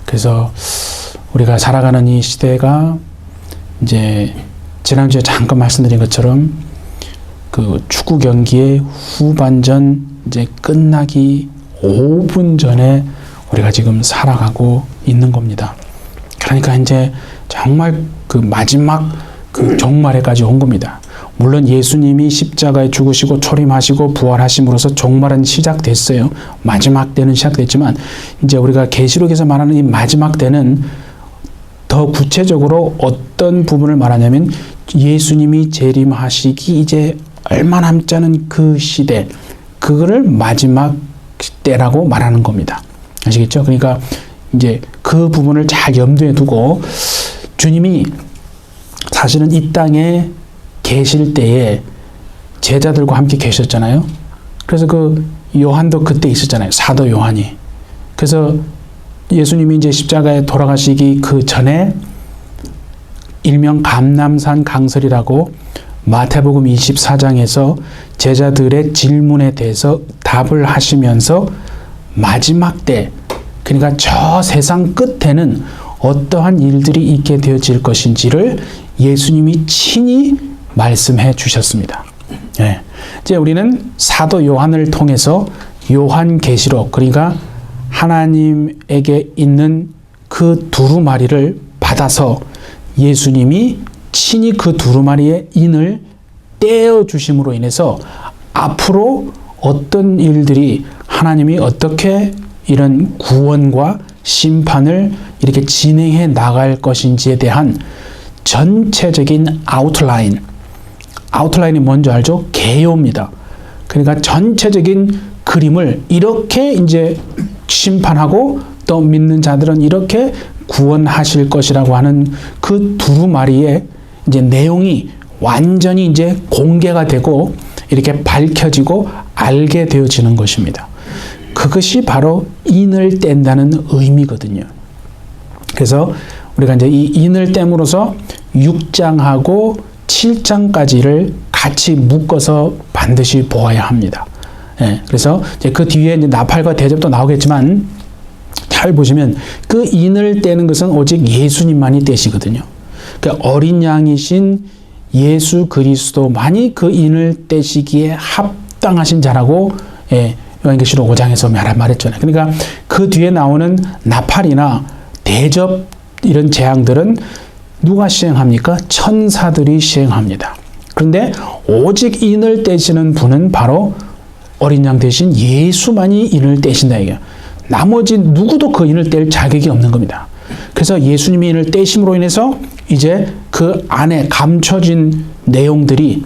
그래서 우리가 살아가는 이 시대가 이제 지난주에 잠깐 말씀드린 것처럼 그 축구 경기의 후반전 이제 끝나기 5분 전에 우리가 지금 살아가고 있는 겁니다. 그러니까 이제 정말 그 마지막 그 종말에까지 온 겁니다. 물론 예수님이 십자가에 죽으시고 초림하시고 부활하심으로써 종말은 시작됐어요. 마지막 때는 시작됐지만 이제 우리가 계시록에서 말하는 이 마지막 때는 더 구체적으로 어떤 부분을 말하냐면 예수님이 재림하시기 이제 얼마 남지 않은 그 시대, 그거를 마지막 때라고 말하는 겁니다. 아시겠죠? 그러니까 이제 그 부분을 잘 염두에 두고 주님이 사실은 이 땅에 계실 때에 제자들과 함께 계셨잖아요. 그래서 그 요한도 그때 있었잖아요. 사도 요한이. 그래서 예수님이 이제 십자가에 돌아가시기 그 전에 일명 감람산 강설이라고 마태복음 24장에서 제자들의 질문에 대해서 답을 하시면서 마지막 때, 그러니까 저 세상 끝에는 어떠한 일들이 있게 되어질 것인지를 예수님이 친히 말씀해 주셨습니다. 예. 이제 우리는 사도 요한을 통해서 요한계시록, 그러니까 하나님에게 있는 그 두루마리를 받아서 예수님이 친히 그 두루마리의 인을 떼어 주심으로 인해서 앞으로 어떤 일들이 하나님이 어떻게 이런 구원과 심판을 이렇게 진행해 나갈 것인지에 대한 전체적인 아웃라인이 뭔지 알죠? 개요입니다. 그러니까 전체적인 그림을 이렇게 이제 심판하고 또 믿는 자들은 이렇게 구원하실 것이라고 하는 그 두루마리의 이제 내용이 완전히 이제 공개가 되고 이렇게 밝혀지고 알게 되어지는 것입니다. 그것이 바로 인을 뗀다는 의미거든요. 그래서 우리가 이제 이 인을 뗀으로써 6장하고 7장까지를 같이 묶어서 반드시 보아야 합니다. 예, 그래서 이제 그 뒤에 이제 나팔과 대접도 나오겠지만 잘 보시면 그 인을 떼는 것은 오직 예수님만이 떼시거든요. 그러니까 어린 양이신 예수 그리스도만이 그 인을 떼시기에 합당하신 자라고 요한계시록 5장에서 말했잖아요. 그러니까 그 뒤에 나오는 나팔이나 대접 이런 재앙들은 누가 시행합니까? 천사들이 시행합니다. 그런데 오직 인을 떼시는 분은 바로 어린 양 대신 예수만이 인을 떼신다 이게요. 나머지 누구도 그 인을 뗄 자격이 없는 겁니다. 그래서 예수님이 인을 떼심으로 인해서 이제 그 안에 감춰진 내용들이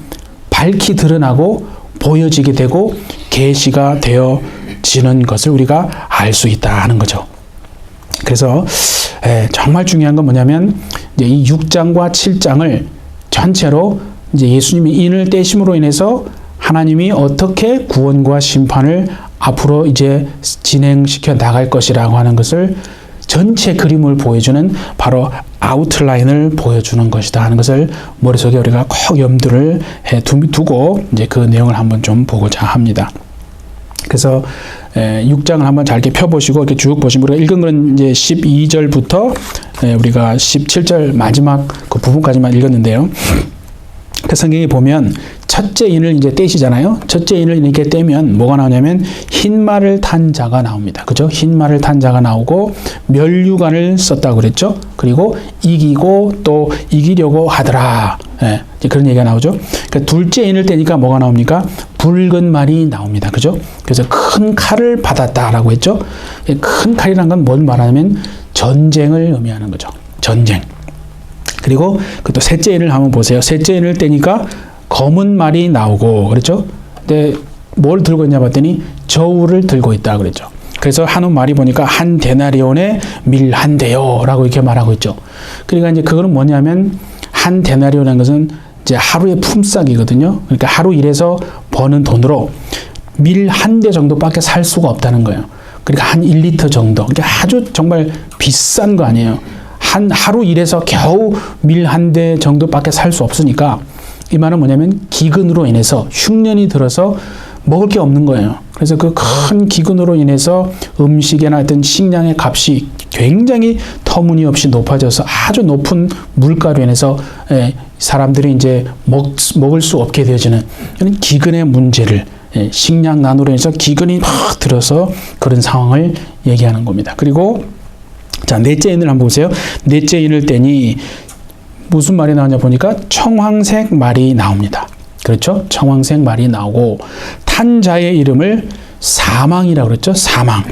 밝히 드러나고 보여지게 되고 계시가 되어지는 것을 우리가 알 수 있다 하는 거죠. 그래서 정말 중요한 건 뭐냐면 이제 이 6장과 7장을 전체로 이제 예수님이 인을 떼심으로 인해서 하나님이 어떻게 구원과 심판을 앞으로 이제 진행시켜 나갈 것이라고 하는 것을 전체 그림을 보여주는 바로 아웃라인을 보여주는 것이다 하는 것을 머릿속에 우리가 꼭 염두를 두고 이제 그 내용을 한번 좀 보고자 합니다. 그래서 6장을 한번 잘 이렇게 펴보시고 이렇게 쭉 보시면 우리가 읽은 건 이제 12절부터 우리가 17절 마지막 그 부분까지만 읽었는데요. 그 성경에 보면 첫째 인을 이제 떼시잖아요. 첫째 인을 이렇게 떼면 뭐가 나오냐면 흰 말을 탄 자가 나옵니다. 그죠? 흰 말을 탄 자가 나오고 면류관을 썼다고 그랬죠. 그리고 이기고 또 이기려고 하더라. 이제 그런 얘기가 나오죠. 그러니까 둘째 인을 떼니까 뭐가 나옵니까? 붉은 말이 나옵니다. 그죠? 그래서 큰 칼을 받았다라고 했죠. 큰 칼이란 건 뭘 말하냐면 전쟁을 의미하는 거죠. 전쟁. 그리고 또 셋째 인을 한번 보세요. 셋째 인을 떼니까 검은 말이 나오고 그렇죠? 근데 뭘 들고 있냐 봤더니 저울을 들고 있다 그랬죠. 그래서 한우 말이 보니까 한 데나리온에 밀 한 대요라고 이렇게 말하고 있죠. 그러니까 이제 그거는 뭐냐면 한 데나리온이라는 것은 이제 하루의 품삯이거든요. 그러니까 하루 일해서 버는 돈으로 밀 한 대 정도밖에 살 수가 없다는 거예요. 그러니까 한 1리터 정도. 그러니까 아주 정말 비싼 거 아니에요. 하루 일해서 겨우 밀 한 대 정도밖에 살 수 없으니까 이 말은 뭐냐면 기근으로 인해서 흉년이 들어서 먹을 게 없는 거예요. 그래서 그 큰 기근으로 인해서 음식이나 어떤 식량의 값이 굉장히 터무니없이 높아져서 아주 높은 물가로 인해서 사람들이 이제 먹을 수 없게 되어지는 이런 기근의 문제를 식량난으로 인해서 기근이 막 들어서 그런 상황을 얘기하는 겁니다. 그리고 자, 넷째 인을 한번 보세요. 넷째 인을 떼니 무슨 말이 나오냐 보니까 청황색 말이 나옵니다. 그렇죠? 청황색 말이 나오고 탄 자의 이름을 사망이라고 그랬죠? 사망.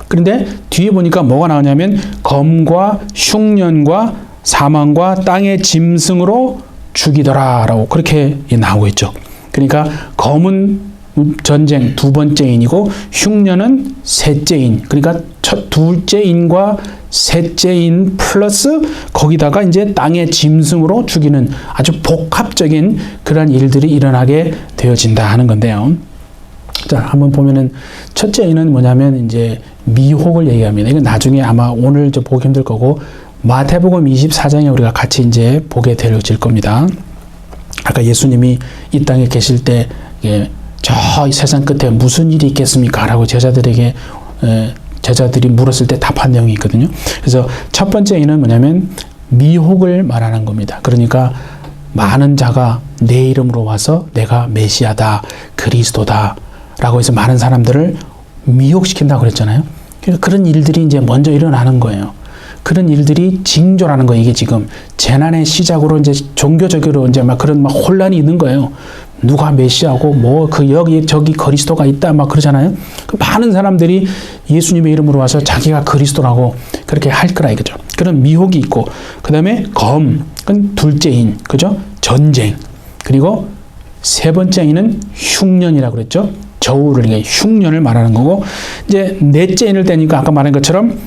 그런데 뒤에 보니까 뭐가 나오냐면 검과 흉년과 사망과 땅의 짐승으로 죽이더라라고 그렇게 나오고 있죠. 그러니까 검은 전쟁 두 번째 인이고 흉년은 셋째 인. 그러니까 둘째 인과 셋째 인 플러스 거기다가 이제 땅의 짐승으로 죽이는 아주 복합적인 그런 일들이 일어나게 되어진다 하는 건데요. 자, 한번 보면은 첫째 인은 뭐냐면 이제 미혹을 얘기합니다. 이건 나중에 아마 오늘 보기 힘들 거고 마태복음 24장에 우리가 같이 이제 보게 되어질 겁니다. 아까 예수님이 이 땅에 계실 때 저 세상 끝에 무슨 일이 있겠습니까? 라고 제자들이 물었을 때 답한 내용이 있거든요. 그래서 첫 번째 인은 뭐냐면 미혹을 말하는 겁니다. 그러니까 많은 자가 내 이름으로 와서 내가 메시아다, 그리스도다 라고 해서 많은 사람들을 미혹시킨다고 그랬잖아요. 그러니까 그런 일들이 이제 먼저 일어나는 거예요. 그런 일들이 징조라는 거예요. 이게 지금 재난의 시작으로 이제 종교적으로 이제 막 그런 막 혼란이 있는 거예요. 누가 메시아고 뭐 그 여기 저기 그리스도가 있다 막 그러잖아요. 그 많은 사람들이 예수님의 이름으로 와서 자기가 그리스도라고 그렇게 할 거라 이거죠. 그런 미혹이 있고 그다음에 검, 그건 둘째인, 그죠? 전쟁. 그리고 세 번째 인은 흉년이라고 그랬죠. 저울을 흉년을 말하는 거고 이제 넷째 인을 떼니까 아까 말한 것처럼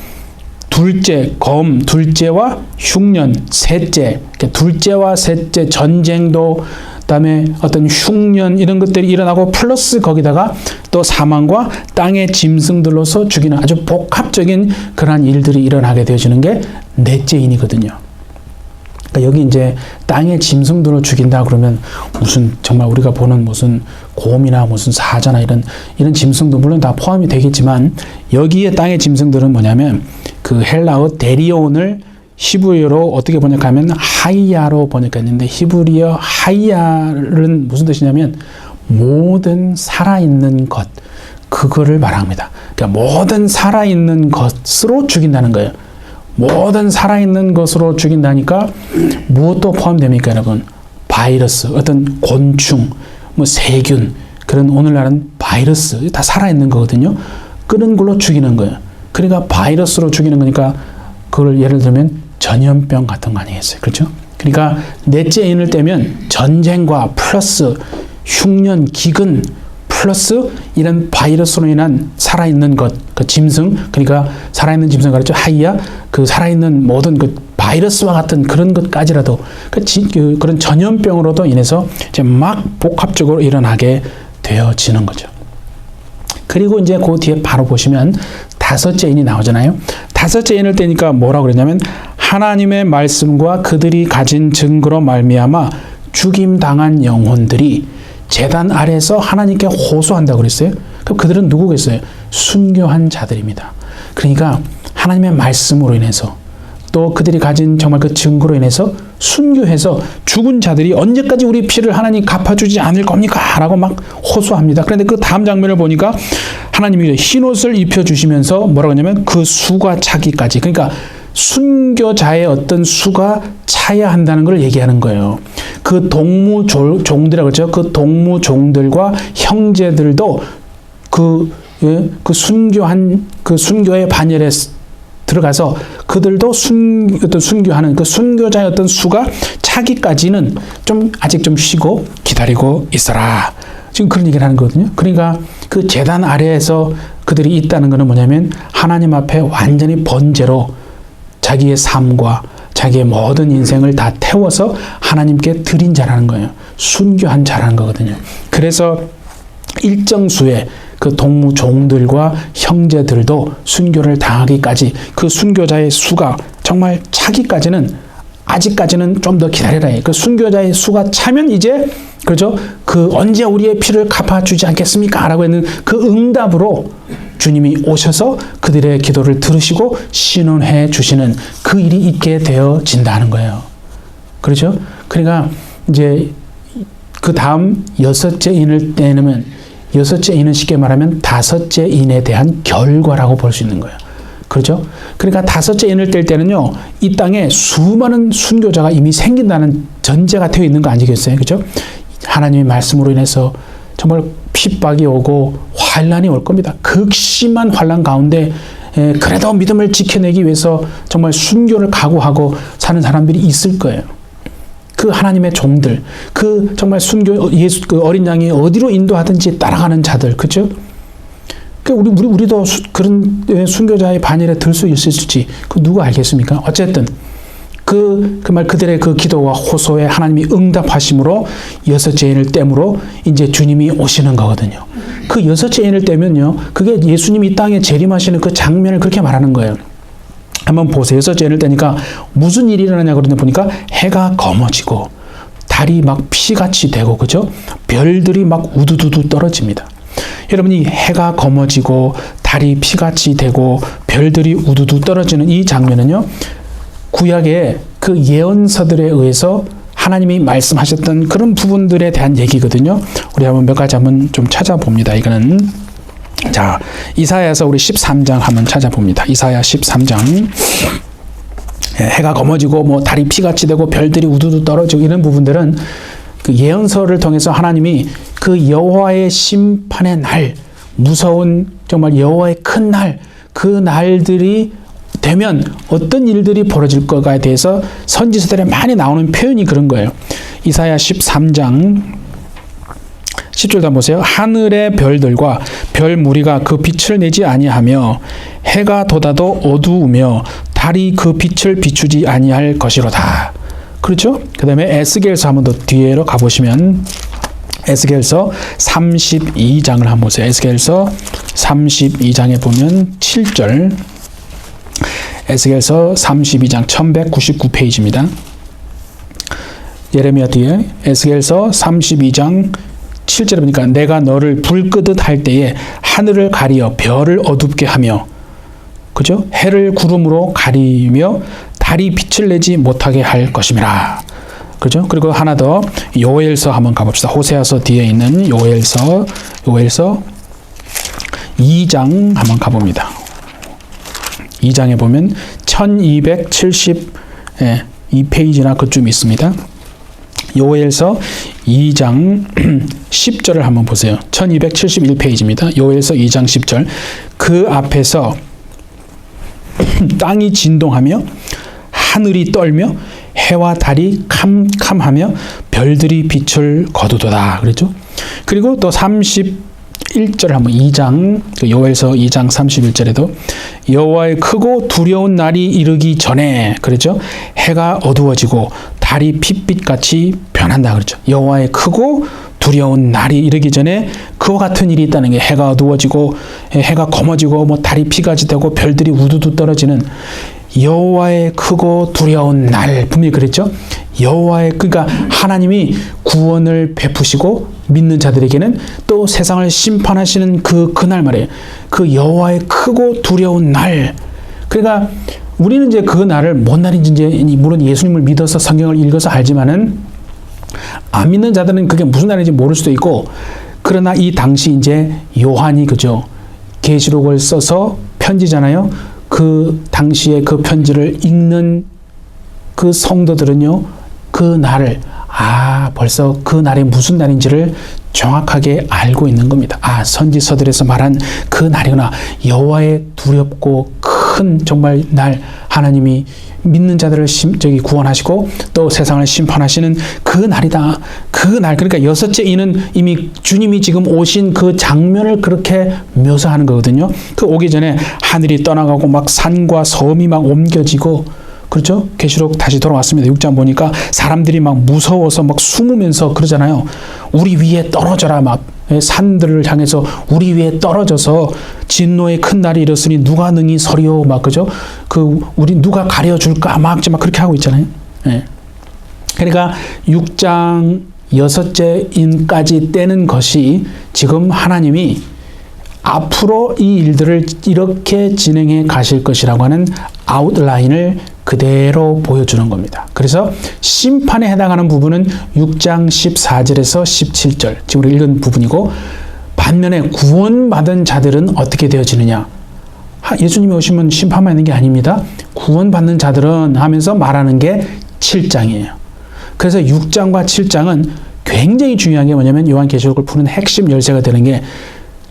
둘째, 검, 둘째와 흉년, 셋째, 둘째와 셋째 전쟁도 그다음에 어떤 흉년 이런 것들이 일어나고 플러스 거기다가 또 사망과 땅의 짐승들로서 죽이는 아주 복합적인 그러한 일들이 일어나게 되어지는 게 넷째 인이거든요. 그러니까 여기 이제 땅의 짐승들로 죽인다 그러면 무슨 정말 우리가 보는 무슨 곰이나 무슨 사자나 이런 짐승도 물론 다 포함이 되겠지만 여기에 땅의 짐승들은 뭐냐면 그 헬라어 데리온을 히브리어로 어떻게 번역하면 하이야로 번역했는데 히브리어 하이야는 무슨 뜻이냐면 모든 살아있는 것 그거를 말합니다. 그러니까 모든 살아있는 것으로 죽인다는 거예요. 모든 살아있는 것으로 죽인다니까 무엇도 포함됩니까 여러분? 바이러스, 어떤 곤충, 뭐 세균 그런 오늘날은 바이러스 다 살아있는 거거든요. 그런 걸로 죽이는 거예요. 그러니까 바이러스로 죽이는 거니까 그걸 예를 들면 전염병 같은 거 아니겠어요? 그렇죠? 그러니까 넷째 인을 떼면 전쟁과 플러스 흉년, 기근 플러스 이런 바이러스로 인한 살아있는 것, 그 짐승, 그러니까 살아있는 짐승 가르쳐 하이야, 그 살아있는 모든 그 바이러스와 같은 그런 것까지라도 그런 전염병으로도 인해서 이제 막 복합적으로 일어나게 되어지는 거죠. 그리고 이제 그 뒤에 바로 보시면 다섯째 인이 나오잖아요. 다섯째 인을 떼니까 뭐라고 그랬냐면 하나님의 말씀과 그들이 가진 증거로 말미암아 죽임당한 영혼들이 제단 아래에서 하나님께 호소한다고 그랬어요. 그럼 그들은 누구겠어요? 순교한 자들입니다. 그러니까 하나님의 말씀으로 인해서 또 그들이 가진 정말 그 증거로 인해서 순교해서 죽은 자들이 언제까지 우리 피를 하나님 갚아주지 않을 겁니까? 라고 막 호소합니다. 그런데 그 다음 장면을 보니까 하나님이 흰옷을 입혀주시면서 뭐라고 하냐면 그 수가 차기까지, 그러니까 순교자의 어떤 수가 차야 한다는 걸 얘기하는 거예요. 그 동무종들이라고 그러죠. 그 동무종들과 형제들도 그 순교한 그 순교의 반열에 들어가서 그들도 순교하는 그 순교자의 어떤 수가 차기까지는 좀 아직 좀 쉬고 기다리고 있어라. 지금 그런 얘기를 하는 거거든요. 그러니까 그 제단 아래에서 그들이 있다는 것은 뭐냐면 하나님 앞에 완전히 번제로 자기의 삶과 자기의 모든 인생을 다 태워서 하나님께 드린 자라는 거예요. 순교한 자라는 거거든요. 그래서 일정 수의 그 동무종들과 형제들도 순교를 당하기까지 그 순교자의 수가 정말 차기까지는 아직까지는 좀 더 기다려라. 그 순교자의 수가 차면 이제 그렇죠? 그 언제 우리의 피를 갚아주지 않겠습니까? 라고 했는 그 응답으로 주님이 오셔서 그들의 기도를 들으시고 신원해 주시는 그 일이 있게 되어진다는 거예요. 그렇죠? 그러니까 이제 그 다음 여섯째 인을 떼내면 여섯째 인은 쉽게 말하면 다섯째 인에 대한 결과라고 볼 수 있는 거예요. 그렇죠? 그러니까 다섯째 인을 뗄 때는요, 이 땅에 수많은 순교자가 이미 생긴다는 전제가 되어 있는 거 아니겠어요? 그렇죠? 하나님의 말씀으로 인해서 정말 핍박이 오고 환란이 올 겁니다. 극심한 환란 가운데 그래도 믿음을 지켜내기 위해서 정말 순교를 각오하고 사는 사람들이 있을 거예요. 그 하나님의 종들, 그 정말 순교 예수 그 어린 양이 어디로 인도하든지 따라가는 자들, 그렇죠? 그 우리도 그런 순교자의 반열에 들 수 있을지 그 누가 알겠습니까? 어쨌든 그들의 그 기도와 호소에 하나님이 응답하심으로 여섯째 인을 땜으로 이제 주님이 오시는 거거든요. 그 여섯째 인을 떼면요, 그게 예수님이 이 땅에 재림하시는 그 장면을 그렇게 말하는 거예요. 한번 보세요. 여섯째 인을 떼니까 무슨 일이 일어나냐 그러다 보니까 해가 검어지고 달이 막 피같이 되고, 그죠? 별들이 막 우두두두 떨어집니다. 여러분이 해가 검어지고 달이 피같이 되고 별들이 우두두 떨어지는 이 장면은요, 구약의 그 예언서들에 의해서 하나님이 말씀하셨던 그런 부분들에 대한 얘기거든요. 우리 한번 몇 가지 한번 좀 찾아봅니다. 이거는 자, 이사야서 우리 13장 한번 찾아봅니다. 이사야 13장. 해가 검어지고 뭐 달이 피같이 되고 별들이 우두두 떨어지고 이런 부분들은 그 예언서를 통해서 하나님이 그 여호와의 심판의 날, 무서운 정말 여호와의 큰 날, 그 날들이 되면 어떤 일들이 벌어질 거에 대해서 선지서들에 많이 나오는 표현이 그런 거예요. 이사야 13장 10절 한번 보세요. 하늘의 별들과 별 무리가 그 빛을 내지 아니하며 해가 돋아도 어두우며 달이 그 빛을 비추지 아니할 것이로다. 그렇죠? 그 다음에 에스겔서 한번 더 뒤로 가보시면 에스겔서 32장을 한번 보세요. 에스겔서 32장에 보면 7절, 에스겔서 32장 1199페이지입니다. 예레미야 뒤에 에스겔서 32장 7절에 보니까 내가 너를 불 끄듯 할 때에 하늘을 가리어 별을 어둡게 하며, 그죠? 해를 구름으로 가리며 달이 빛을 내지 못하게 할 것임이라. 그죠? 그리고 하나 더 요엘서 한번 가봅시다. 호세아서 뒤에 있는 요엘서 2장 한번 가봅니다. 2장에 보면 1272페이지나 그쯤 있습니다. 요엘서 2장 10절을 한번 보세요. 1271페이지입니다. 요엘서 2장 10절. 그 앞에서 땅이 진동하며 하늘이 떨며 해와 달이 캄캄하며 별들이 빛을 거두도다. 그랬죠? 그리고 또 31절 한번 2장 요엘서 2장 31절에도 여호와의 크고 두려운 날이 이르기 전에, 그랬죠? 해가 어두워지고 달이 핏빛같이 변한다. 그랬죠? 여호와의 크고 두려운 날이 이르기 전에 그와 같은 일이 있다는 게, 해가 어두워지고 해가 검어지고 뭐 달이 피같이 되고 별들이 우두두 떨어지는 여호와의 크고 두려운 날, 분명히 그랬죠? 여호와의, 그러니까 하나님이 구원을 베푸시고 믿는 자들에게는 또 세상을 심판하시는 그날 말이에요. 그 여호와의 크고 두려운 날. 그러니까 우리는 이제 그 날을 뭔 날인지 이제 물론 예수님을 믿어서 성경을 읽어서 알지만은 안 믿는 자들은 그게 무슨 날인지 모를 수도 있고, 그러나 이 당시 이제 요한이, 그죠? 계시록을 써서 편지잖아요. 그 당시에 그 편지를 읽는 그 성도들은요, 그 날을, 벌써 그 날이 무슨 날인지를 정확하게 알고 있는 겁니다. 선지서들에서 말한 그 날이구나. 여호와의 두렵고 큰 정말 날, 하나님이 믿는 자들을 구원하시고 또 세상을 심판하시는 그 날이다. 그 날, 그러니까 여섯째 이는 이미 주님이 지금 오신 그 장면을 그렇게 묘사하는 거거든요. 그 오기 전에 하늘이 떠나가고 막 산과 섬이 막 옮겨지고, 그렇죠? 계시록 다시 돌아왔습니다. 6장 보니까 사람들이 막 무서워서 막 숨으면서 그러잖아요. 우리 위에 떨어져라, 막 산들을 향해서 우리 위에 떨어져서 진노의 큰 날이 이르으니 누가 능히 서리오, 막, 그죠? 우리 누가 가려줄까, 막 그렇게 하고 있잖아요. 예. 그러니까 6장 6째 인까지 떼는 것이 지금 하나님이 앞으로 이 일들을 이렇게 진행해 가실 것이라고 하는 아웃라인을 그대로 보여주는 겁니다. 그래서 심판에 해당하는 부분은 6장 14절에서 17절, 지금 우리 읽은 부분이고, 반면에 구원받은 자들은 어떻게 되어지느냐? 예수님이 오시면 심판만 있는 게 아닙니다. 구원받는 자들은 하면서 말하는 게 7장이에요. 그래서 6장과 7장은 굉장히 중요한 게 뭐냐면 요한계시록을 푸는 핵심 열쇠가 되는 게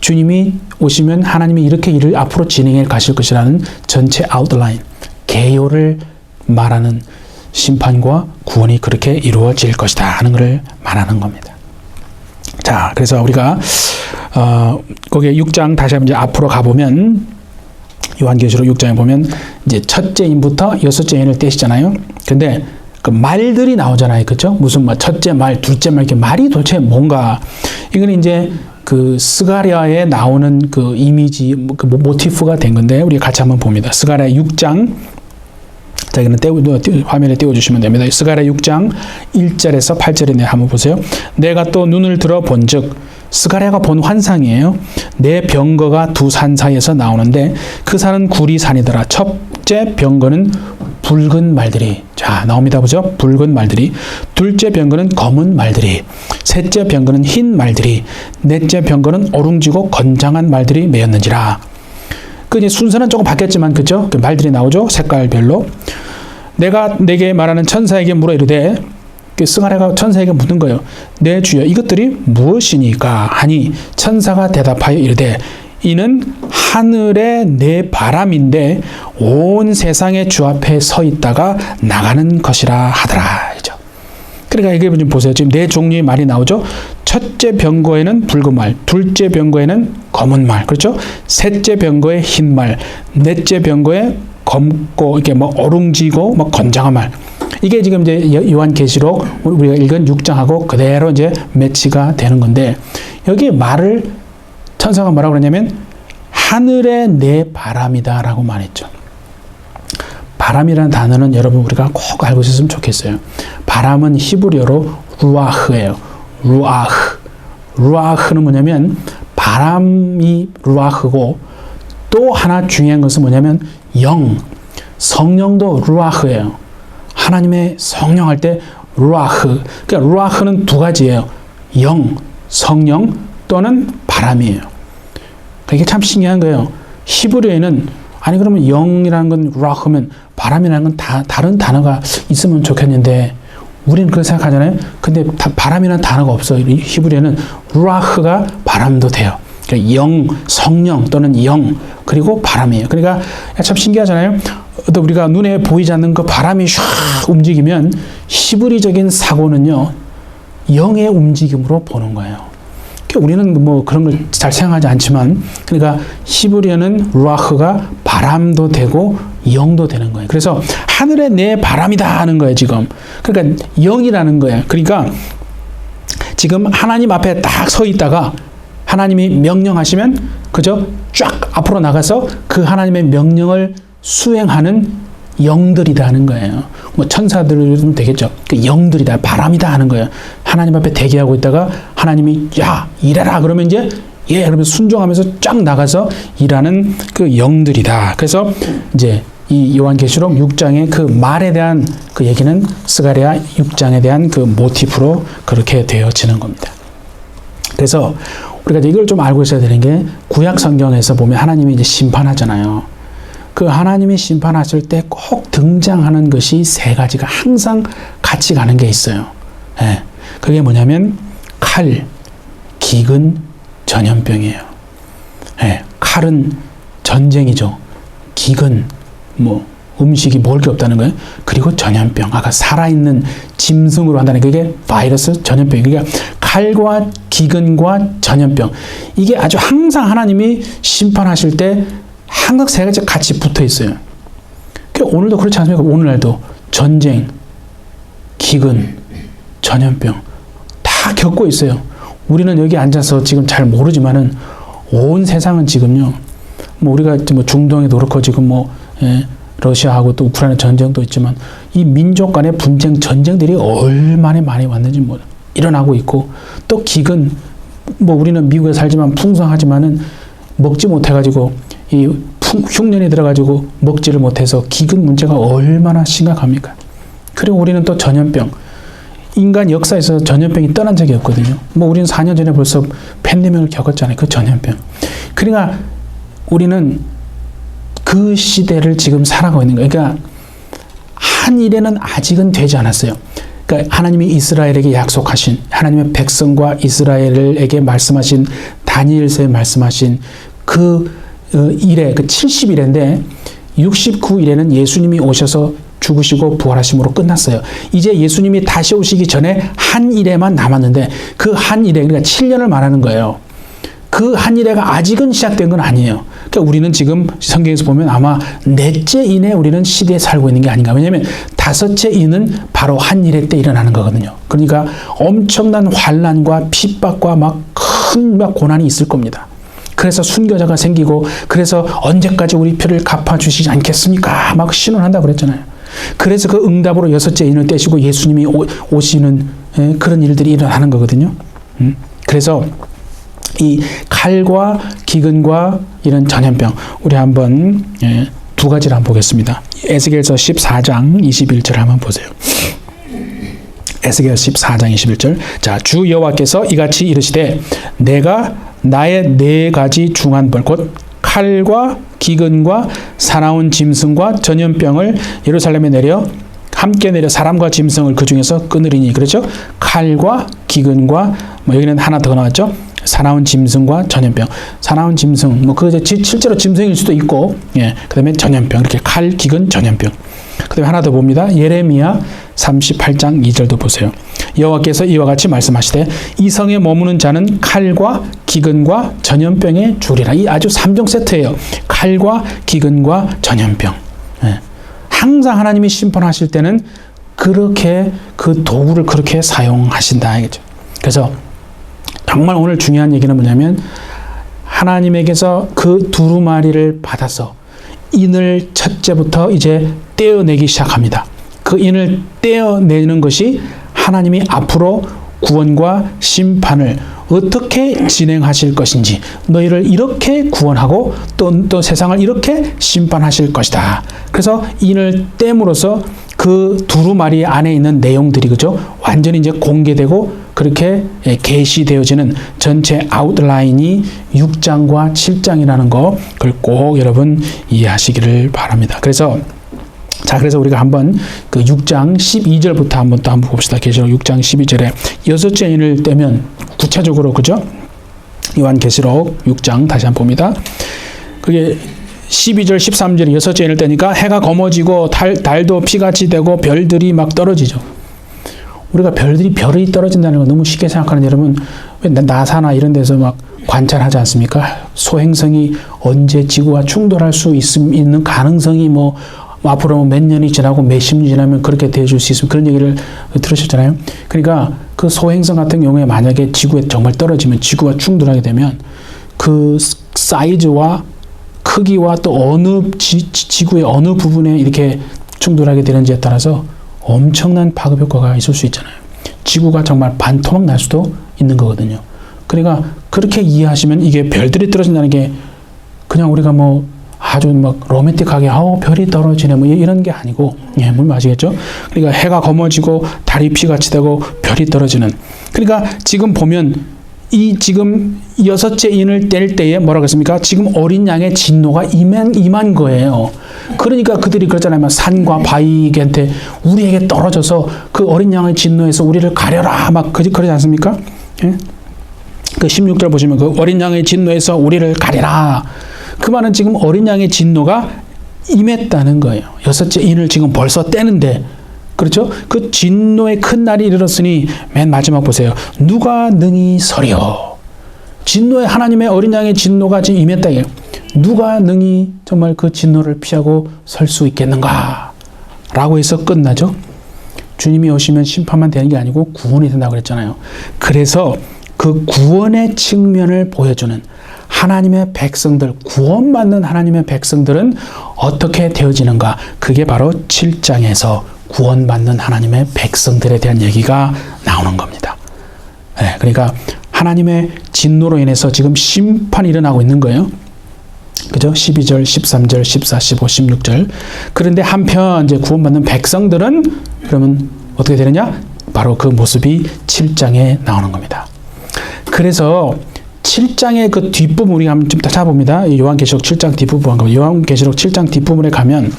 주님이 오시면 하나님이 이렇게 일을 앞으로 진행해 가실 것이라는 전체 아웃라인, 개요를 말하는 심판과 구원이 그렇게 이루어질 것이다 하는 것을 말하는 겁니다. 자, 그래서 우리가 거기에 6장 다시 한번 이제 앞으로 가보면 요한계시록 6장에 보면 이제 첫째 인부터 여섯째 인을 떼시잖아요. 근데 그 말들이 나오잖아요. 그렇죠? 무슨 뭐 첫째 말, 둘째 말, 이렇게 말이 도대체 뭔가. 이건 이제 그 스가랴에 나오는 그 이미지, 그 모티프가 된 건데 우리 같이 한번 봅니다. 스가랴 6장. 자, 이거는 화면에 띄워주시면 됩니다. 스가랴 6장 1절에서 8절에 한번 보세요. 내가 또 눈을 들어 본즉, 스가랴가 본 환상이에요. 내 병거가 두 산 사이에서 나오는데 그 산은 구리산이더라. 첫째 병거는 붉은 말들이, 자 나옵니다. 보죠? 붉은 말들이. 둘째 병거는 검은 말들이. 셋째 병거는 흰 말들이. 넷째 병거는 오룽지고 건장한 말들이 메었는지라. 그 이제 순서는 조금 바뀌었지만, 그죠? 그 말들이 나오죠? 색깔별로. 내가 내게 말하는 천사에게 물어 이르되, 그 스가랴가 천사에게 묻는 거예요. 내 주여, 이것들이 무엇이니까 하니 천사가 대답하여 이르되, 이는 하늘의 내 바람인데 온 세상의 주 앞에 서 있다가 나가는 것이라 하더라. 그러니까 이게 좀 보세요. 지금 네 종류의 말이 나오죠. 첫째 병거에는 붉은 말, 둘째 병거에는 검은 말, 그렇죠? 셋째 병거에 흰 말, 넷째 병거에 검고 이렇게 뭐 어룽지고 뭐 건장한 말. 이게 지금 이제 요한계시록 우리가 읽은 6장하고 그대로 이제 매치가 되는 건데, 여기 말을 천사가 뭐라고 그러냐면 하늘의 내 바람이다라고 말했죠. 바람이라는 단어는 여러분 우리가 꼭 알고 있었으면 좋겠어요. 바람은 히브리어로 루아흐예요. 루아흐. 루아흐는 뭐냐면 바람이 루아흐고, 또 하나 중요한 것은 뭐냐면 영. 성령도 루아흐예요. 하나님의 성령 할 때 루아흐. 그러니까 루아흐는 두 가지예요. 영, 성령 또는 바람이에요. 이게 참 신기한 거예요. 히브리어에는 아니 그러면 영이라는 건 루아흐면 바람이라는 건 다른 단어가 있으면 좋겠는데 우리는 그렇게 생각하잖아요. 근데 바람이라는 단어가 없어요. 히브리어는 루아흐가 바람도 돼요. 그러니까 영, 성령 또는 영, 그리고 바람이에요. 그러니까 참 신기하잖아요. 또 우리가 눈에 보이지 않는 그 바람이 샥 움직이면 히브리적인 사고는요, 영의 움직임으로 보는 거예요. 우리는 뭐 그런 걸 잘 생각하지 않지만, 그러니까 히브리어는 루아흐가 바람도 되고 영도 되는 거예요. 그래서 하늘에 내 바람이다 하는 거예요, 지금. 그러니까 영이라는 거예요. 그러니까 지금 하나님 앞에 딱 서 있다가 하나님이 명령하시면, 그죠? 쫙 앞으로 나가서 그 하나님의 명령을 수행하는 영들이라는 거예요. 뭐 천사들은 되겠죠. 그 영들이다, 바람이다 하는 거예요. 하나님 앞에 대기하고 있다가 하나님이 야 일해라 그러면 이제 예 그러면 순종하면서 쫙 나가서 일하는 그 영들이다. 그래서 이제 이 요한계시록 6장의 그 말에 대한 그 얘기는 스가랴 6장에 대한 그 모티프로 그렇게 되어지는 겁니다. 그래서 우리가 이걸 좀 알고 있어야 되는 게, 구약 성경에서 보면 하나님이 이제 심판하잖아요. 그 하나님이 심판하실 때 꼭 등장하는 것이 세 가지가 항상 같이 가는 게 있어요. 예. 그게 뭐냐면 칼, 기근, 전염병이에요. 예. 칼은 전쟁이죠. 기근, 뭐 음식이 먹을 게 없다는 거예요. 그리고 전염병, 아까 살아있는 짐승으로 한다는 그게 바이러스, 전염병. 그러니까 칼과 기근과 전염병. 이게 아주 항상 하나님이 심판하실 때 항상 세 가지 같이 붙어 있어요. 오늘도 그렇지 않습니까? 오늘날도 전쟁, 기근, 전염병 다 겪고 있어요. 우리는 여기 앉아서 지금 잘 모르지만은 온 세상은 지금요. 뭐 우리가 뭐 중동에도 그렇고 지금 뭐 러시아하고 또 우크라이나 전쟁도 있지만 이 민족 간의 분쟁, 전쟁들이 얼마나 많이 왔는지 일어나고 있고, 또 기근, 우리는 미국에 살지만 풍성하지만은 먹지 못해가지고 이 흉년이 들어가지고 먹지를 못해서 기근 문제가 얼마나 심각합니까? 그리고 우리는 또 전염병, 인간 역사에서 전염병이 떠난 적이 없거든요. 우리는 4년 전에 벌써 팬데믹을 겪었잖아요. 그 전염병. 그러니까 우리는 그 시대를 지금 살아가고 있는 거예요. 그러니까 한 일에는 아직은 되지 않았어요. 그러니까 하나님이 이스라엘에게 약속하신, 하나님의 백성과 이스라엘에게 말씀하신, 다니엘서에 말씀하신 그 일에, 그 70일인데 69일에는 예수님이 오셔서 죽으시고 부활하심으로 끝났어요. 이제 예수님이 다시 오시기 전에 한 일에만 남았는데, 그 한 일에, 그러니까 7년을 말하는 거예요. 그 한 일에가 아직은 시작된 건 아니에요. 그러니까 우리는 지금 성경에서 보면 아마 넷째 인에 우리는 시대에 살고 있는 게 아닌가. 왜냐하면 다섯째 인은 바로 한 일에 때 일어나는 거거든요. 그러니까 엄청난 환난과 핍박과 큰 고난이 있을 겁니다. 그래서 순교자가 생기고, 그래서 언제까지 우리 표를 갚아주시지 않겠습니까? 신원한다고 그랬잖아요. 그래서 그 응답으로 여섯째 인을 떼시고 예수님이 오시는 그런 일들이 일어나는 거거든요. 그래서 이 칼과 기근과 이런 전염병, 우리 한번 두 가지를 한번 보겠습니다. 에스겔서 14장 21절 한번 보세요. 에스겔 14장 21절. 자, 주 여호와께서 이같이 이르시되 내가 나의 네 가지 중한 벌, 곧 칼과 기근과 사나운 짐승과 전염병을 예루살렘에 내려 함께 내려 사람과 짐승을 그 중에서 끊으리니. 그렇죠? 칼과 기근과 여기는 하나 더 나왔죠? 사나운 짐승과 전염병. 사나운 짐승, 그 실제로 짐승일 수도 있고, 그다음에 전염병. 이렇게 칼, 기근, 전염병. 그다음에 하나 더 봅니다. 예레미야 38장 2절도 보세요. 여호와께서 이와 같이 말씀하시되 이 성에 머무는 자는 칼과 기근과 전염병에 주리라. 이 아주 3종 세트예요. 칼과 기근과 전염병. 항상 하나님이 심판하실 때는 그렇게 그 도구를 그렇게 사용하신다. 알겠죠? 그래서 정말 오늘 중요한 얘기는 뭐냐면, 하나님에게서 그 두루마리를 받아서 인을 첫째부터 이제 떼어내기 시작합니다. 그 인을 떼어내는 것이 하나님이 앞으로 구원과 심판을 어떻게 진행하실 것인지, 너희를 이렇게 구원하고 또 세상을 이렇게 심판하실 것이다. 그래서 인을 떼므로써 그 두루마리 안에 있는 내용들이, 그죠? 완전히 이제 공개되고 그렇게 계시되어지는 전체 아웃라인이 6장과 7장이라는 거, 그걸 꼭 여러분 이해하시기를 바랍니다. 그래서 우리가 한번 그 6장 12절부터 한번 봅시다. 계시록 6장 12절에 여섯째 인을 떼면 구체적으로, 그죠? 요한계시록 6장 다시 한번 봅니다. 그게 12절 13절에 여섯째 인을 떼니까 해가 검어지고 달도 피같이 되고 별들이 막 떨어지죠. 우리가 별이 떨어진다는 거 너무 쉽게 생각하는 여러분, 왜 나사나 이런 데서 막 관찰하지 않습니까? 소행성이 언제 지구와 충돌할 수 있는 가능성이 앞으로 몇 년이 지나고 몇십 년이 지나면 그렇게 되어줄 수 있으면, 그런 얘기를 들으셨잖아요. 그러니까 그 소행성 같은 경우에 만약에 지구에 정말 떨어지면, 지구와 충돌하게 되면 그 사이즈와 크기와 또 어느 지구의 어느 부분에 이렇게 충돌하게 되는지에 따라서 엄청난 파급 효과가 있을 수 있잖아요. 지구가 정말 반토막 날 수도 있는 거거든요. 그러니까 그렇게 이해하시면, 이게 별들이 떨어진다는 게 그냥 우리가 아주 로맨틱하게 별이 떨어지네 이런 게 아니고, 뭔 아시겠죠? 그러니까 해가 검어지고 달이 피같이 되고 별이 떨어지는. 그러니까 지금 보면 지금 여섯째 인을 뗄 때에 뭐라고 했습니까? 지금 어린 양의 진노가 임한 거예요. 그러니까 그들이 그러잖아요. 산과 바위한테 우리에게 떨어져서 그 어린 양의 진노에서 우리를 가려라 그러지 않습니까? 그 16절 보시면 그 어린 양의 진노에서 우리를 가려라. 그 말은 지금 어린 양의 진노가 임했다는 거예요. 여섯째 인을 지금 벌써 떼는데, 그렇죠? 그 진노의 큰 날이 이르렀으니 맨 마지막 보세요. 누가 능히 서려. 진노의 하나님의 어린 양의 진노가 지금 임했다. 누가 능히 정말 그 진노를 피하고 설 수 있겠는가? 라고 해서 끝나죠. 주님이 오시면 심판만 되는 게 아니고 구원이 된다고 그랬잖아요. 그래서 그 구원의 측면을 보여주는, 하나님의 백성들, 구원받는 하나님의 백성들은 어떻게 되어지는가? 그게 바로 7장에서 구원받는 하나님의 백성들에 대한 얘기가 나오는 겁니다. 네, 그러니까 하나님의 진노로 인해서 지금 심판이 일어나고 있는 거예요. 그죠? 12절, 13절, 14, 15, 16절. 그런데 한편 이제 구원받는 백성들은 그러면 어떻게 되느냐? 바로 그 모습이 7장에 나오는 겁니다. 그래서 7장의 그 뒷부분 우리가 한번 좀 찾아봅니다. 요한계시록 7장 뒷부분 한번. 요한계시록 7장 뒷부분에 가면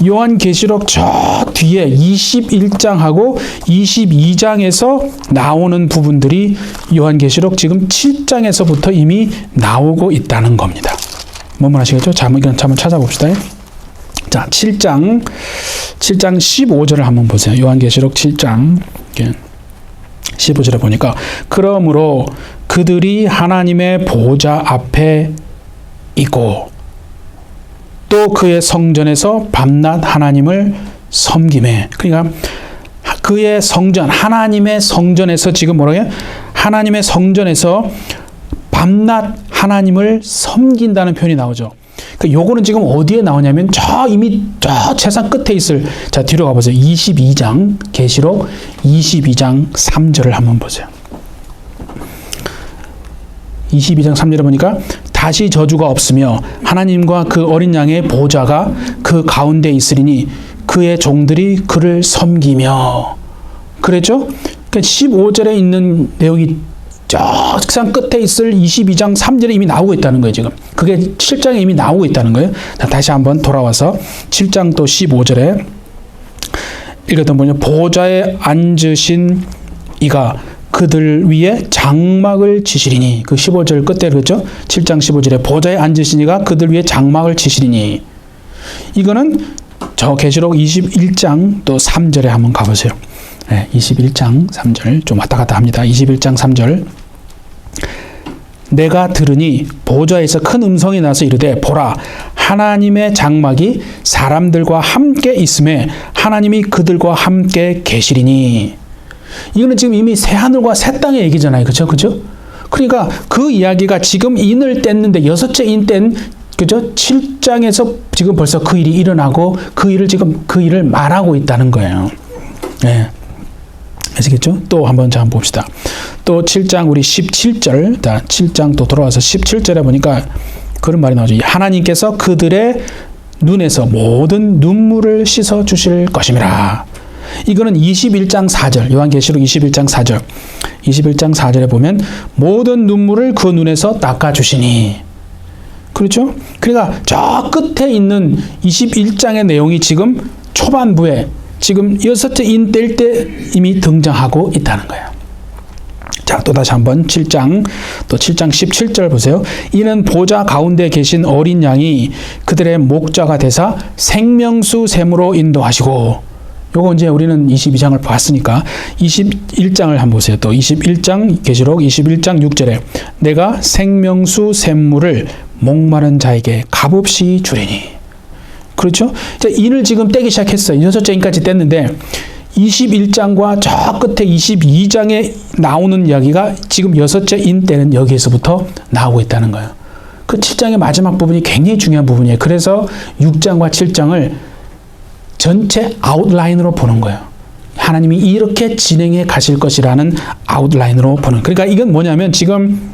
요한계시록 저 뒤에 21장하고 22장에서 나오는 부분들이 요한계시록 지금 7장에서부터 이미 나오고 있다는 겁니다. 뭔 말 아시겠죠? 자, 이건 한번 찾아봅시다. 자, 7장 15절을 한번 보세요. 요한계시록 7장 15절에 보니까 그러므로 그들이 하나님의 보좌 앞에 있고 또 그의 성전에서 밤낮 하나님을 섬기매. 그러니까 그의 성전, 하나님의 성전에서 지금 뭐라고 해요? 하나님의 성전에서 밤낮 하나님을 섬긴다는 표현이 나오죠. 그러니까 요거는 지금 어디에 나오냐면 이미 저 세상 끝에 있을, 자 뒤로 가보세요. 22장 계시록 22장 3절을 한번 보세요. 22장 3절에 보니까 다시 저주가 없으며 하나님과 그 어린 양의 보좌가 그 가운데 있으리니 그의 종들이 그를 섬기며. 그랬죠? 그러니까 15절에 있는 내용이 저 세상 끝에 있을 22장 3절에 이미 나오고 있다는 거예요, 지금. 그게 7장에 이미 나오고 있다는 거예요. 자, 다시 한번 돌아와서 7장 또 15절에 읽었던 분이 보좌에 앉으신 이가 그들 위에 장막을 치시리니. 그 15절 끝에 그랬죠? 7장 15절에 보좌에 앉으신 이가 그들 위에 장막을 치시리니. 이거는 저 계시록 21장 또 3절에 한번 가보세요. 네, 21장 3절 좀 왔다 갔다 합니다. 21장 3절 내가 들으니 보좌에서 큰 음성이 나서 이르되 보라 하나님의 장막이 사람들과 함께 있음에 하나님이 그들과 함께 계시리니. 이거는 지금 이미 새 하늘과 새 땅의 얘기잖아요. 그죠? 그죠? 그러니까 그 이야기가 지금 인을 뗐는데 여섯째 인 뗀 그죠? 7장에서 지금 벌써 그 일이 일어나고 그 일을 말하고 있다는 거예요. 네. 아시겠죠? 또 한번 봅시다. 또 7장 우리 17절, 7장 또 돌아와서 17절에 보니까 그런 말이 나오죠. 하나님께서 그들의 눈에서 모든 눈물을 씻어 주실 것임이라. 이거는 21장 4절, 요한계시록 21장 4절. 21장 4절에 보면 모든 눈물을 그 눈에서 닦아 주시니. 그렇죠? 그러니까 저 끝에 있는 21장의 내용이 지금 초반부에 지금 여섯째 인 뗄 때 이미 등장하고 있다는 거예요. 자, 또 다시 한번 7장 17절 보세요. 이는 보좌 가운데 계신 어린 양이 그들의 목자가 되사 생명수 샘으로 인도하시고. 요거 이제 우리는 22장을 봤으니까 21장을 한번 보세요. 또 21장 계시록 21장 6절에 내가 생명수 샘물을 목마른 자에게 값없이 주리니. 그렇죠? 자, 인을 지금 떼기 시작했어요. 여섯째 인까지 뗐는데 21장과 저 끝에 22장에 나오는 이야기가 지금 여섯째 인 때는 여기에서부터 나오고 있다는 거예요. 그 7장의 마지막 부분이 굉장히 중요한 부분이에요. 그래서 6장과 7장을 전체 아웃라인으로 보는 거예요. 하나님이 이렇게 진행해 가실 것이라는 아웃라인으로 보는. 그러니까 이건 뭐냐면 지금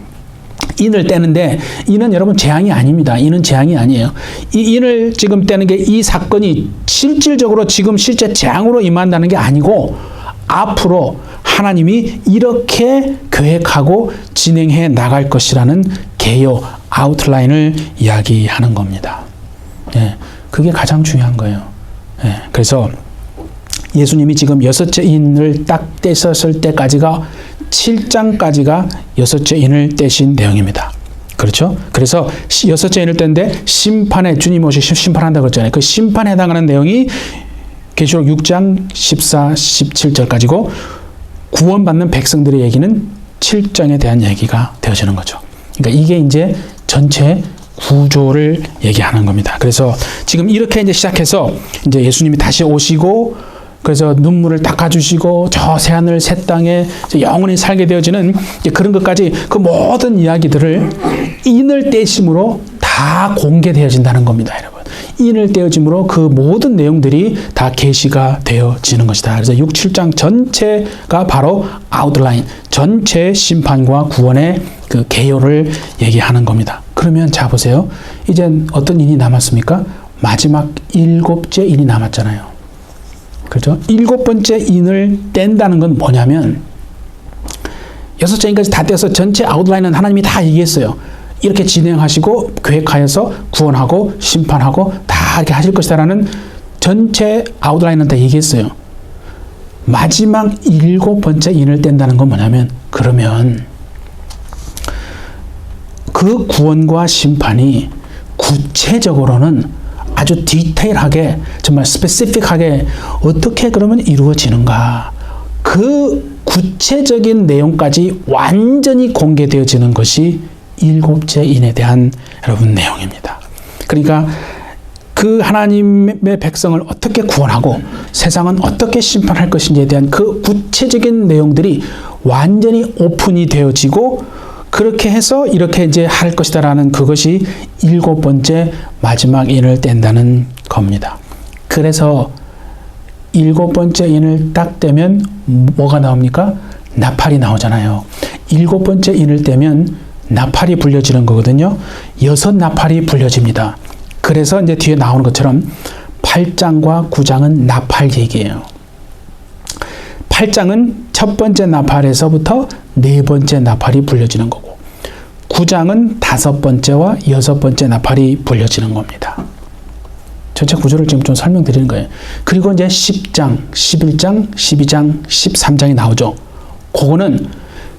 인을 떼는데 인은 여러분 재앙이 아닙니다. 인은 재앙이 아니에요. 이 인을 지금 떼는 게 이 사건이 실질적으로 지금 실제 재앙으로 임한다는 게 아니고 앞으로 하나님이 이렇게 계획하고 진행해 나갈 것이라는 개요 아웃라인을 이야기하는 겁니다. 예, 그게 가장 중요한 거예요. 예, 그래서 예수님이 지금 여섯째 인을 딱 떼셨을 때까지가 7장까지가 여섯째 인을 떼신 내용입니다. 그렇죠? 그래서 여섯째 인을 떼는데 심판에 주님 오시 심판한다고 그랬잖아요. 그 심판에 해당하는 내용이 계시록 6장 14, 17절까지고 구원받는 백성들의 얘기는 7장에 대한 얘기가 되어지는 거죠. 그러니까 이게 이제 전체 구조를 얘기하는 겁니다. 그래서 지금 이렇게 이제 시작해서 이제 예수님이 다시 오시고 그래서 눈물을 닦아주시고 저 새하늘 새 땅에 영원히 살게 되어지는 그런 것까지 그 모든 이야기들을 인을 떼심으로 다 공개되어진다는 겁니다, 여러분. 인을 떼어짐으로 그 모든 내용들이 다 계시가 되어지는 것이다. 그래서 6, 7장 전체가 바로 아웃라인, 전체 심판과 구원의 그 개요를 얘기하는 겁니다. 그러면 자 보세요. 이젠 어떤 인이 남았습니까? 마지막 7째 인이 남았잖아요. 그렇죠? 7번째 인을 뗀다는 건 뭐냐면 6째 인까지 다 떼서 전체 아웃라인은 하나님이 다 얘기했어요. 이렇게 진행하시고 계획하여서 구원하고 심판하고 다 이렇게 하실 것이다라는 전체 아웃라인은 다 얘기했어요. 마지막 7번째 인을 뗀다는 건 뭐냐면 그러면 그 구원과 심판이 구체적으로는 아주 디테일하게 정말 스페시픽하게 어떻게 그러면 이루어지는가, 그 구체적인 내용까지 완전히 공개되어지는 것이 7째 인에 대한 여러분 내용입니다. 그러니까 그 하나님의 백성을 어떻게 구원하고 세상은 어떻게 심판할 것인지에 대한 그 구체적인 내용들이 완전히 오픈이 되어지고 그렇게 해서 이렇게 이제 할 것이다라는 그것이 7번째 마지막 인을 뗀다는 겁니다. 그래서 7번째 인을 딱 떼면 뭐가 나옵니까? 나팔이 나오잖아요. 7번째 인을 떼면 나팔이 불려지는 거거든요. 6나팔이 불려집니다. 그래서 이제 뒤에 나오는 것처럼 8장과 9장은 나팔 얘기예요. 8장은 첫 번째 나팔에서부터 4번째 나팔이 불려지는 거고 9장은 5번째와 6번째 나팔이 불려지는 겁니다. 전체 구조를 지금 좀 설명드리는 거예요. 그리고 이제 10장, 11장, 12장, 13장이 나오죠. 그거는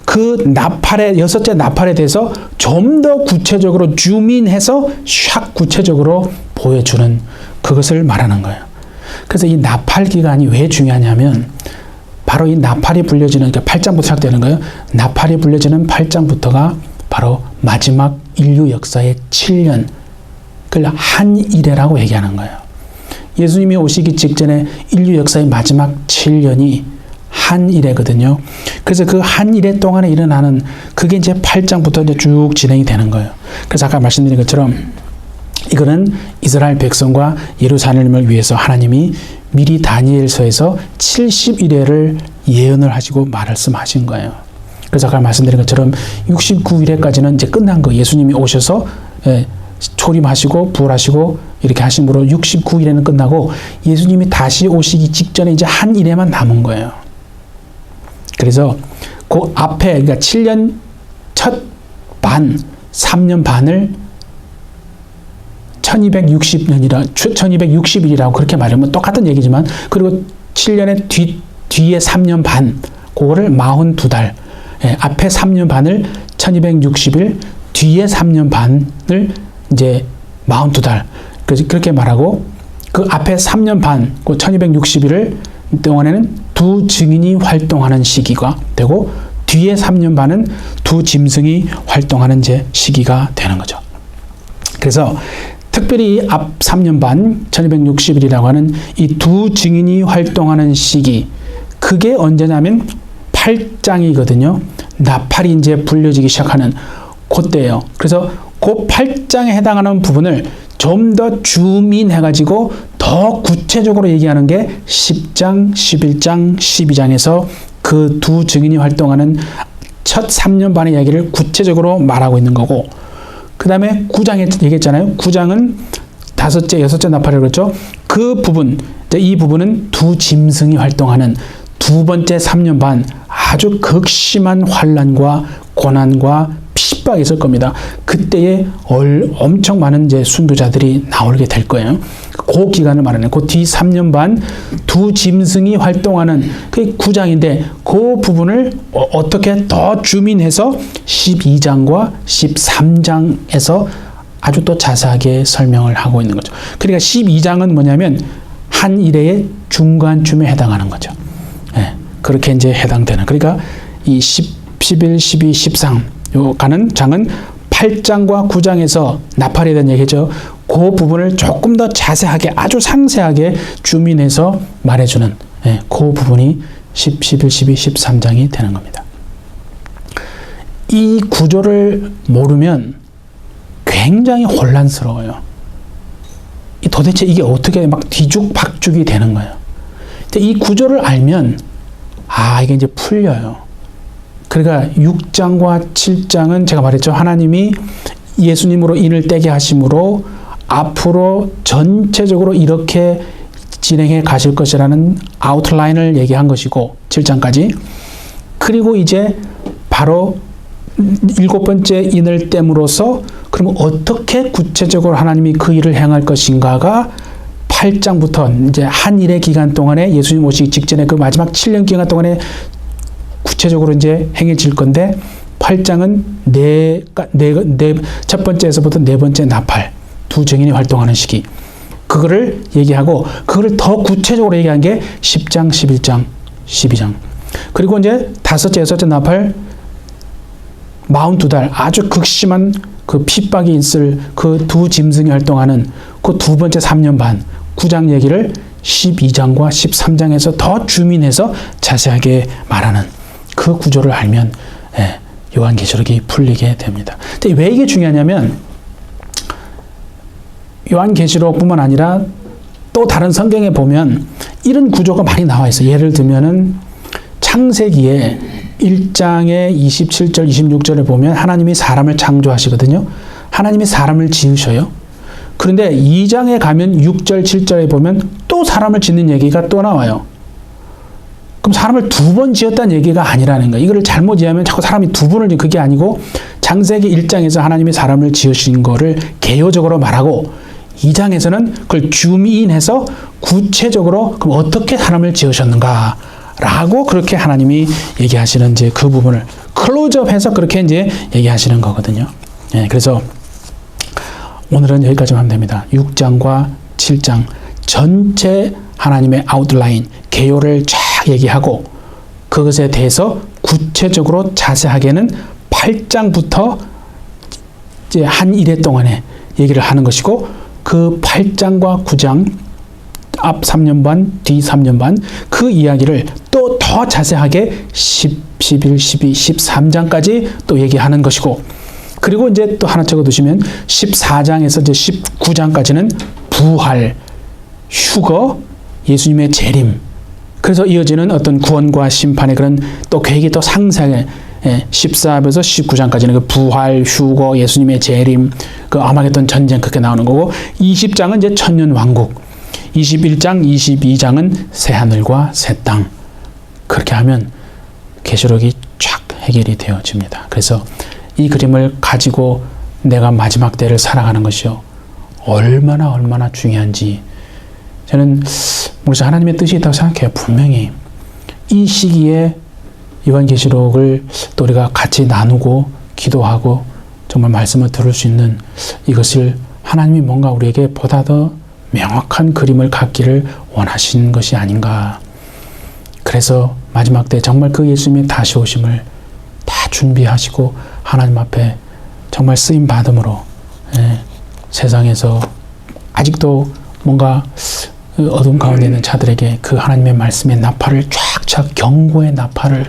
그 나팔의 6째 나팔에 대해서 좀 더 구체적으로 줌인해서 샥 구체적으로 보여주는 그것을 말하는 거예요. 그래서 이 나팔 기간이 왜 중요하냐면 바로 이 나팔이 불려지는, 그러니까 8장부터 시작되는 거예요. 나팔이 불려지는 8장부터가 바로 마지막 인류 역사의 7년, 그걸 한일회라고 얘기하는 거예요. 예수님이 오시기 직전에 인류 역사의 마지막 7년이 한일회거든요. 그래서 그 한일회 동안에 일어나는 그게 이제 8장부터 이제 쭉 진행이 되는 거예요. 그래서 아까 말씀드린 것처럼 이거는 이스라엘 백성과 예루살렘을 위해서 하나님이 미리 다니엘서에서 70일회를 예언을 하시고 말씀하신 거예요. 그래서 아까 말씀드린 것처럼 69일회까지는 이제 끝난 거예요. 예수님이 오셔서 초림하시고 부활하시고 이렇게 하심으로 69일회는 끝나고 예수님이 다시 오시기 직전에 이제 한 일회만 남은 거예요. 그래서 그 앞에 그러니까 7년 첫 반, 3년 반을 1260일이라고 그렇게 말하면 똑같은 얘기지만 그리고 7년의 뒤에 3년 반, 그거를 42달, 앞에 3년 반을 1260일, 뒤에 3년 반을 이제 42달. 그래서 그렇게 말하고 그 앞에 3년 반, 그 1260일을 동안에는 두 증인이 활동하는 시기가 되고 뒤에 3년 반은 두 짐승이 활동하는 이제 시기가 되는 거죠. 그래서 특별히 앞 3년 반, 1260일이라고 하는 이 두 증인이 활동하는 시기, 그게 언제냐면 8장이거든요. 나팔이 이제 불려지기 시작하는 그때예요. 그래서 그 8장에 해당하는 부분을 좀 더 줌인해가지고 더 구체적으로 얘기하는 게 10장, 11장, 12장에서 그 두 증인이 활동하는 첫 3년 반의 이야기를 구체적으로 말하고 있는 거고, 그 다음에 9장에 얘기했잖아요. 9장은 5째, 6째 나팔이라고 그랬죠. 그 부분, 이 부분은 두 짐승이 활동하는 두 번째 3년 반 아주 극심한 환난과 고난과 핍박이 있을 겁니다. 그때에 엄청 많은 이제 순교자들이 나오게 될 거예요. 그 기간을 말하는 그 뒤 3년 반 두 짐승이 활동하는 그 9장인데 그 부분을 어떻게 더 줌인해서 12장과 13장에서 아주 또 자세하게 설명을 하고 있는 거죠. 그러니까 12장은 뭐냐면 한 일회의 중간쯤에 해당하는 거죠. 네, 그렇게 이제 해당되는. 그러니까 이 11, 12, 13 요 가는 장은 8장과 9장에서 나팔에 대한 얘기죠. 그 부분을 조금 더 자세하게 아주 상세하게 줌인해서 말해주는 그 부분이 10, 11, 12, 13장이 되는 겁니다. 이 구조를 모르면 굉장히 혼란스러워요. 도대체 이게 어떻게 막 뒤죽박죽이 되는 거예요. 근데 이 구조를 알면 이게 이제 풀려요. 그러니까 6장과 7장은 제가 말했죠. 하나님이 예수님으로 인을 떼게 하심으로 앞으로 전체적으로 이렇게 진행해 가실 것이라는 아웃라인을 얘기한 것이고 7장까지. 그리고 이제 바로 7번째 인을 땜으로써 그러면 어떻게 구체적으로 하나님이 그 일을 행할 것인가가 8장부터 이제 한 일의 기간 동안에 예수님 오시기 직전에 그 마지막 7년 기간 동안에 구체적으로 이제 행해질 건데 8장은 첫 번째에서부터 네 번째 나팔 두 증인이 활동하는 시기 그거를 얘기하고 그거를 더 구체적으로 얘기한 게 10장, 11장, 12장 그리고 이제 다섯째, 여섯째 나팔 42달 아주 극심한 그 핍박이 있을 그 두 짐승이 활동하는 그 두 번째 3년 반 9장 얘기를 12장과 13장에서 더 주민해서 자세하게 말하는 그 구조를 알면 요한계시록이 풀리게 됩니다. 근데 왜 이게 중요하냐면 요한계시록뿐만 아니라 또 다른 성경에 보면 이런 구조가 많이 나와 있어요. 예를 들면은 창세기에 1장의 27절, 26절에 보면 하나님이 사람을 창조하시거든요. 하나님이 사람을 지으셔요. 그런데 2장에 가면 6절, 7절에 보면 또 사람을 짓는 얘기가 또 나와요. 그럼 사람을 두 번 지었다는 얘기가 아니라는 거예요. 이거를 잘못 이해하면 자꾸 사람이 두 번을 그게 아니고 창세기 1장에서 하나님이 사람을 지으신 거를 개요적으로 말하고 2장에서는 그걸 줌인해서 구체적으로 그럼 어떻게 사람을 지으셨는가 라고 그렇게 하나님이 얘기하시는 이제 그 부분을 클로즈업해서 그렇게 이제 얘기하시는 거거든요. 그래서 오늘은 여기까지만 하면 됩니다. 6장과 7장 전체 하나님의 아웃라인, 개요를 쫙 얘기하고 그것에 대해서 구체적으로 자세하게는 8장부터 이제 한 일회 동안에 얘기를 하는 것이고 그 8장과 9장 앞 3년 반, 뒤 3년 반 그 이야기를 또 더 자세하게 10, 11, 12, 13장까지 또 얘기하는 것이고 그리고 이제 또 하나 적어두시면 14장에서 이제 19장까지는 부활, 휴거, 예수님의 재림 그래서 이어지는 어떤 구원과 심판의 그런 또 계획이 또 상세하게 14에서 19장까지는 그 부활, 휴거, 예수님의 재림, 그 아마겟돈 전쟁 그렇게 나오는 거고 20장은 이제 천년 왕국 21장, 22장은 새하늘과 새 땅 그렇게 하면 계시록이 쫙 해결이 되어집니다. 그래서 이 그림을 가지고 내가 마지막 때를 살아가는 것이요 얼마나 중요한지 저는 물론 하나님의 뜻이 있다고 생각해요. 분명히 이 시기에 요한계시록을 또 우리가 같이 나누고 기도하고 정말 말씀을 들을 수 있는 이것을 하나님이 뭔가 우리에게 보다 더 명확한 그림을 갖기를 원하시는 것이 아닌가. 그래서 마지막 때 정말 그 예수님의 다시 오심을 다 준비하시고 하나님 앞에 정말 쓰임 받음으로 세상에서 아직도 뭔가 어둠 가운데 있는 자들에게 그 하나님의 말씀의 나팔을 쫙쫙 경고의 나팔을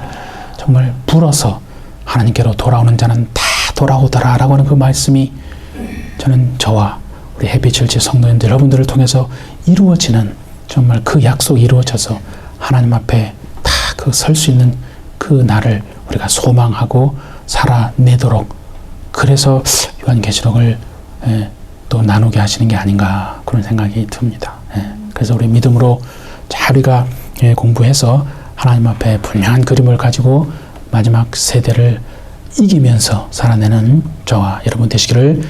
정말 불어서 하나님께로 돌아오는 자는 다 돌아오더라 라고 하는 그 말씀이 저는 저와 우리 해피철치 성도님들 여러분들을 통해서 이루어지는 정말 그 약속이 이루어져서 하나님 앞에 다 그 설 수 있는 그 날을 우리가 소망하고 살아내도록 그래서 요한계시록을 또 나누게 하시는 게 아닌가 그런 생각이 듭니다. 그래서 우리 믿음으로 잘 우리가 공부해서 하나님 앞에 분명한 그림을 가지고 마지막 세대를 이기면서 살아내는 저와 여러분 되시기를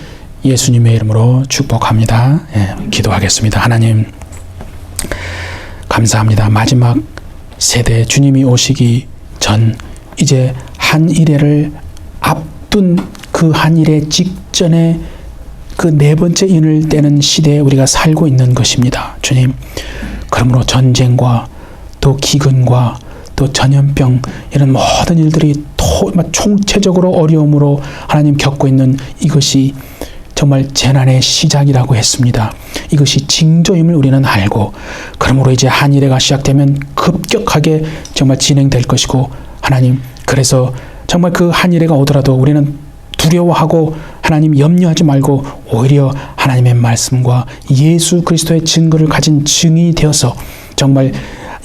예수님의 이름으로 축복합니다. 기도하겠습니다. 하나님 감사합니다. 마지막 세대 주님이 오시기 전 이제 한 일회를 앞둔 그 한 일회 직전에 그 네 번째 인을 떼는 시대에 우리가 살고 있는 것입니다. 주님 그러므로 전쟁과 또 기근과 또 전염병 이런 모든 일들이 총체적으로 어려움으로 하나님 겪고 있는 이것이 정말 재난의 시작이라고 했습니다. 이것이 징조임을 우리는 알고, 그러므로 이제 한일회가 시작되면 급격하게 정말 진행될 것이고, 하나님, 그래서 정말 그 한일회가 오더라도 우리는 두려워하고 하나님 염려하지 말고 오히려 하나님의 말씀과 예수 그리스도의 증거를 가진 증인이 되어서 정말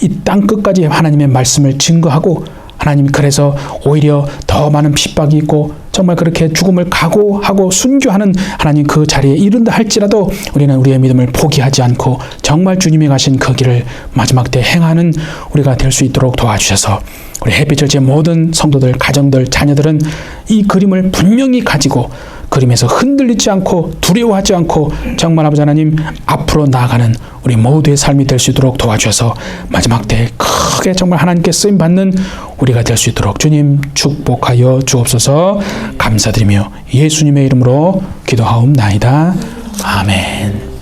이 땅 끝까지 하나님의 말씀을 증거하고, 하나님, 그래서 오히려 더 많은 핍박이 있고 정말 그렇게 죽음을 각오하고 순교하는 하나님 그 자리에 이른다 할지라도 우리는 우리의 믿음을 포기하지 않고 정말 주님이 가신 그 길을 마지막 때 행하는 우리가 될 수 있도록 도와주셔서, 우리 햇빛절제 모든 성도들, 가정들, 자녀들은 이 그림을 분명히 가지고 그림에서 흔들리지 않고 두려워하지 않고 정말 아버지 하나님 앞으로 나아가는 우리 모두의 삶이 될 수 있도록 도와주셔서 마지막 때 크게 정말 하나님께 쓰임받는 우리가 될 수 있도록 주님 축복하여 주옵소서. 감사드리며 예수님의 이름으로 기도하옵나이다. 아멘.